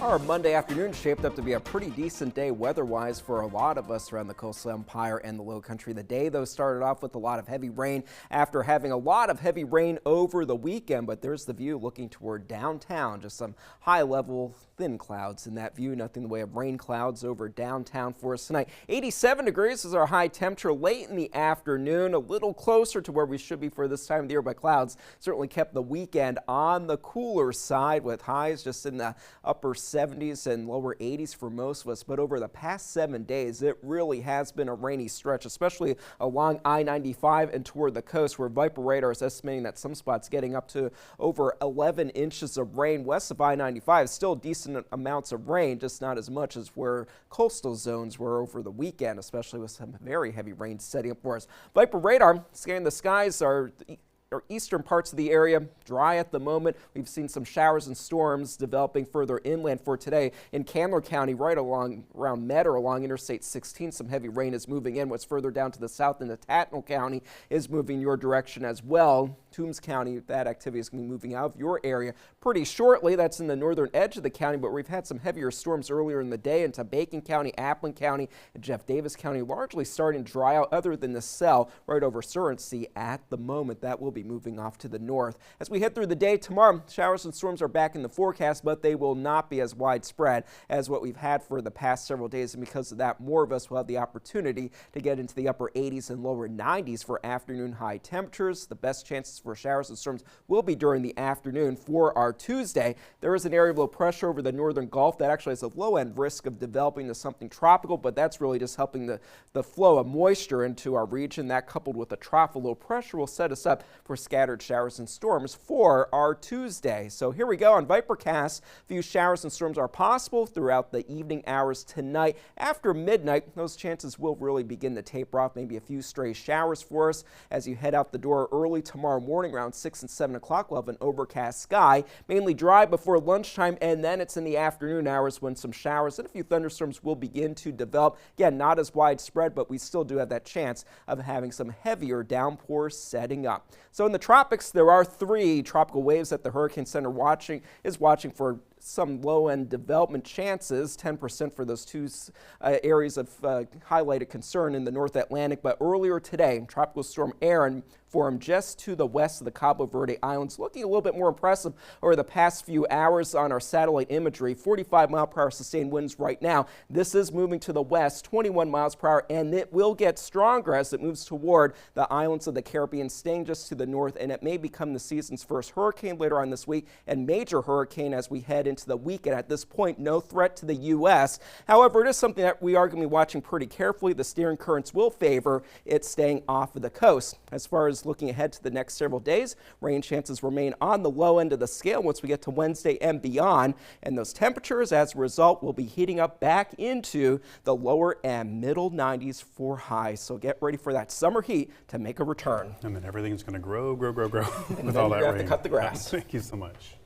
Our Monday afternoon shaped up to be a pretty decent day weather-wise for a lot of us around the coastal Empire and the Low Country. The day, though, started off with a lot of heavy rain after having a lot of heavy rain over the weekend. But there's the view looking toward downtown. Just some high-level thin clouds in that view. Nothing in the way of rain clouds over downtown for us tonight. 87 degrees is our high temperature late in the afternoon. A little closer to where we should be for this time of the year, but clouds certainly kept the weekend on the cooler side with highs just in the upper 70s and lower 80s for most of us. But over the past 7 days, it really has been a rainy stretch, especially along I-95 and toward the coast, where Viper Radar is estimating that some spots getting up to over 11 inches of rain. West of I-95, still decent amounts of rain, just not as much as where coastal zones were over the weekend, especially with some very heavy rain setting up for us. Viper Radar scanning the skies are eastern parts of the area, dry at the moment. We've seen some showers and storms developing further inland for today. In Candler County, right around Metter, along Interstate 16, some heavy rain is moving in. What's further down to the south into Tattnall County is moving your direction as well. Toombs County, that activity is going to be moving out of your area pretty shortly. That's in the northern edge of the county, but we've had some heavier storms earlier in the day into Bacon County, Appling County, and Jeff Davis County, largely starting to dry out other than the cell right over Surrency at the moment. That will be moving off to the north. As we head through the day tomorrow, showers and storms are back in the forecast, but they will not be as widespread as what we've had for the past several days, and because of that, more of us will have the opportunity to get into the upper 80s and lower 90s for afternoon high temperatures. The best chances for showers and storms will be during the afternoon. For our Tuesday, there is an area of low pressure over the northern Gulf that actually has a low-end risk of developing to something tropical, but that's really just helping the flow of moisture into our region. That, coupled with a trough of low pressure, will set us up for scattered showers and storms for our Tuesday. So here we go on ViperCast. Few showers and storms are possible throughout the evening hours tonight. After midnight, those chances will really begin to taper off. Maybe a few stray showers for us as you head out the door early tomorrow morning around 6 and 7 o'clock. We'll have an overcast sky, mainly dry before lunchtime, and then it's in the afternoon hours when some showers and a few thunderstorms will begin to develop. Again, not as widespread, but we still do have that chance of having some heavier downpours setting up. So in the tropics, there are 3 tropical waves that the Hurricane Center is watching for some low-end development chances, 10% for those 2 areas of highlighted concern in the North Atlantic. But earlier today, Tropical Storm Aaron formed just to the west of the Cabo Verde Islands, looking a little bit more impressive over the past few hours on our satellite imagery. 45-mile-per-hour sustained winds right now. This is moving to the west, 21 miles per hour, and it will get stronger as it moves toward the islands of the Caribbean, staying just to the north, and it may become the season's first hurricane later on this week and major hurricane as we head into the weekend. At this point, no threat to the U.S. However, it is something that we are going to be watching pretty carefully. The steering currents will favor it staying off of the coast. As far as looking ahead to the next several days, rain chances remain on the low end of the scale once we get to Wednesday and beyond, and those temperatures as a result will be heating up back into the lower and middle 90s for highs. So get ready for that summer heat to make a return. And then everything's going to grow with and all then that you have rain. to cut the grass. Thank you so much.